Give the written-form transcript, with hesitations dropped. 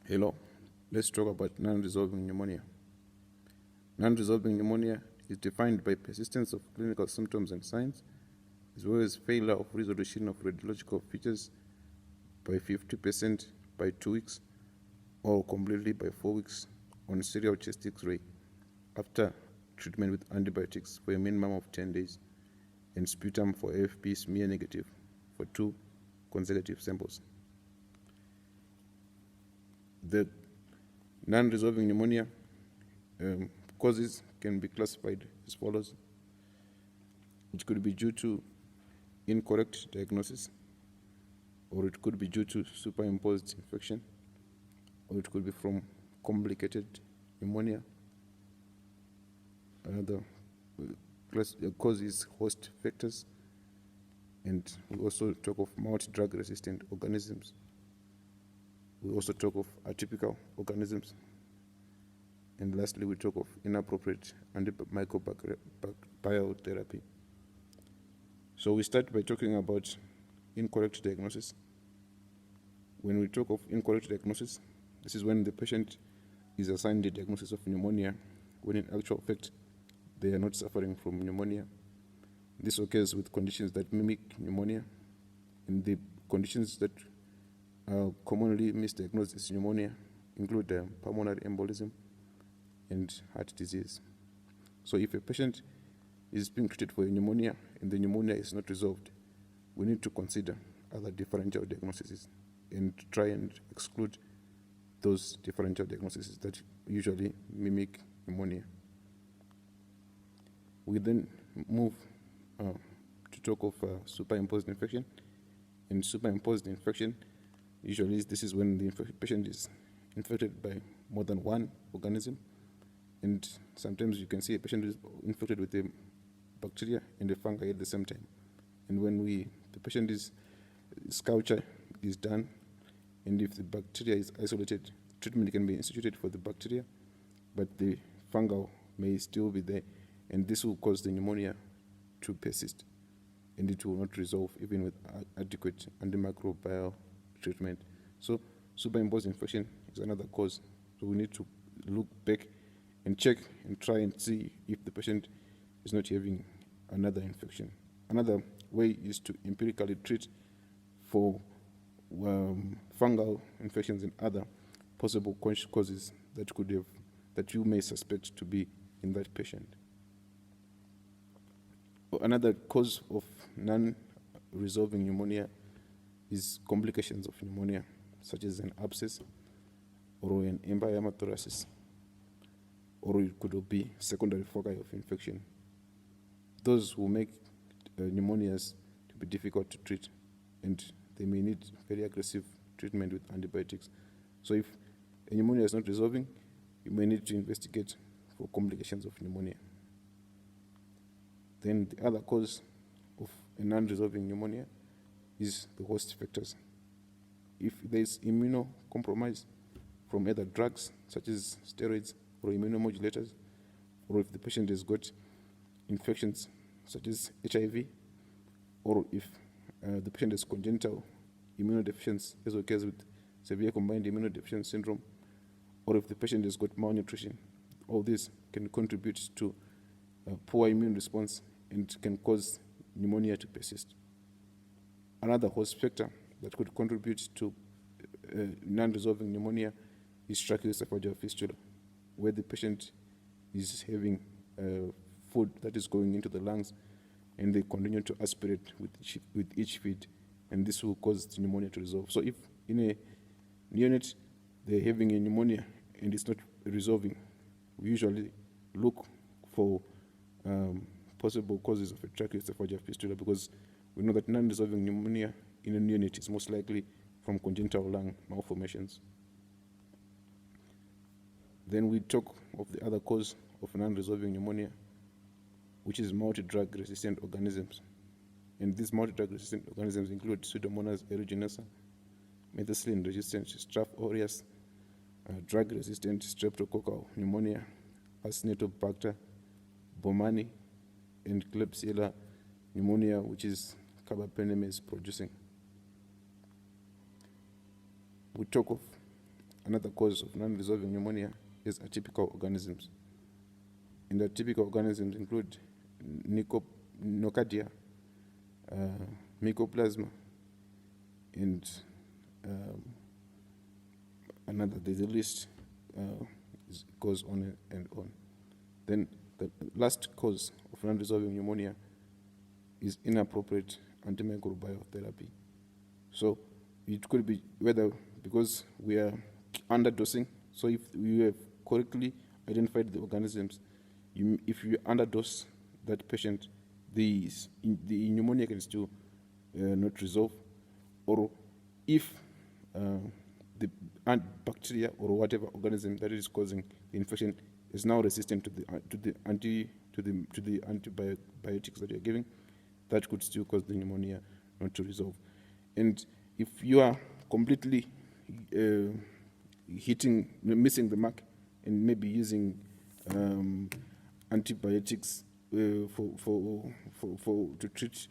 Hello, let's talk about non-resolving pneumonia. Non-resolving pneumonia is defined by persistence of clinical symptoms and signs, as well as failure of resolution of radiological features by 50% by 2 weeks or completely by 4 weeks on serial chest X-ray after treatment with antibiotics for a minimum of 10 days and sputum for AFP smear negative for 2 consecutive samples. The non-resolving pneumonia causes can be classified as follows. It could be due to incorrect diagnosis, or it could be due to superimposed infection, or it could be from complicated pneumonia. Another cause is host factors, and we also talk of multi-drug resistant organisms. We also talk of atypical organisms. And lastly, we talk of inappropriate antimicrobial therapy. So we start by talking about incorrect diagnosis. When we talk of incorrect diagnosis, this is when the patient is assigned the diagnosis of pneumonia, when in actual fact they are not suffering from pneumonia. This occurs with conditions that mimic pneumonia, and the conditions that are commonly misdiagnosed as pneumonia include pulmonary embolism and heart disease. So if a patient is being treated for a pneumonia and the pneumonia is not resolved, we need to consider other differential diagnoses and try and exclude those differential diagnoses that usually mimic pneumonia. We then move to talk of superimposed infection. In superimposed infection, usually this is when the patient is infected by more than one organism, and sometimes you can see a patient is infected with a bacteria and a fungi at the same time. And when the patient's culture is done, and if the bacteria is isolated, treatment can be instituted for the bacteria, but the fungal may still be there, and this will cause the pneumonia to persist, and it will not resolve even with adequate antimicrobial treatment. So superimposed infection is another cause. So we need to look back and check and try and see if the patient is not having another infection. Another way is to empirically treat for fungal infections and other possible causes that you may suspect to be in that patient. Another cause of non-resolving pneumonia is complications of pneumonia, such as an abscess or an embryomatosis, or it could be secondary foci of infection. Those will make pneumonias to be difficult to treat, and they may need very aggressive treatment with antibiotics. So if a pneumonia is not resolving, you may need to investigate for complications of pneumonia. Then the other cause of a non-resolving pneumonia is the host factors. If there is immunocompromise from either drugs such as steroids or immunomodulators, or if the patient has got infections such as HIV, or if the patient has congenital immunodeficiency, as occurs with severe combined immunodeficiency syndrome, or if the patient has got malnutrition, all this can contribute to poor immune response and can cause pneumonia to persist. Another host factor that could contribute to non-resolving pneumonia is tracheoesophageal fistula, where the patient is having food that is going into the lungs, and they continue to aspirate with each feed, and this will cause the pneumonia to resolve. So if in a neonate they're having a pneumonia and it's not resolving, we usually look for possible causes of a tracheoesophageal fistula, because we know that non-resolving pneumonia in a neonate is most likely from congenital lung malformations. Then we talk of the other cause of non-resolving pneumonia, which is multi-drug resistant organisms. And these multi-drug resistant organisms include Pseudomonas aeruginosa, methicillin resistant Staph aureus, drug resistant streptococcal pneumonia, Acinetobacter baumannii, and Klebsiella pneumonia, which is carbapenemase producing. We talk of another cause of non-resolving pneumonia is atypical organisms. And the atypical organisms include nocardia, mycoplasma, and another. There's a list, goes on and on. Then the last cause of non-resolving pneumonia is inappropriate antimicrobial therapy. So it could be whether because we are underdosing, so if we have correctly identified the organisms, if you underdose that patient, the pneumonia can still not resolve, or if the bacteria or whatever organism that is causing the infection is now resistant to the antibiotics that you're giving, that could still cause the pneumonia not to resolve. And if you are completely missing the mark, and maybe using antibiotics to treat